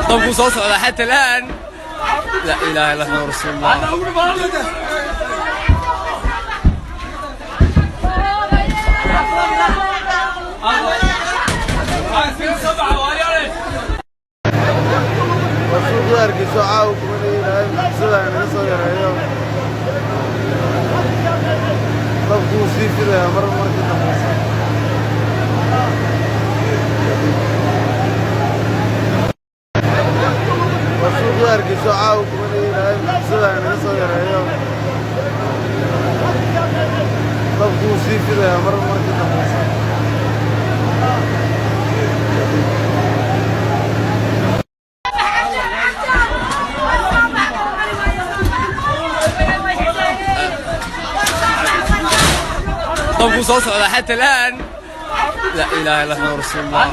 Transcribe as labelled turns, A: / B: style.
A: طب وصوص على حتى الآن. لا إله إلا الله رسول الله.
B: Arkiiso caaw kuma leeyahay sida aan soo yareeyo dabku sii filayaa markii dambaysa wasuuq arkiiso caaw kuma leeyahay sida aan soo yareeyo dabku sii filayaa markii dambaysa
A: طب وصوص على حتى الآن. لا إله إلا الله رسول الله.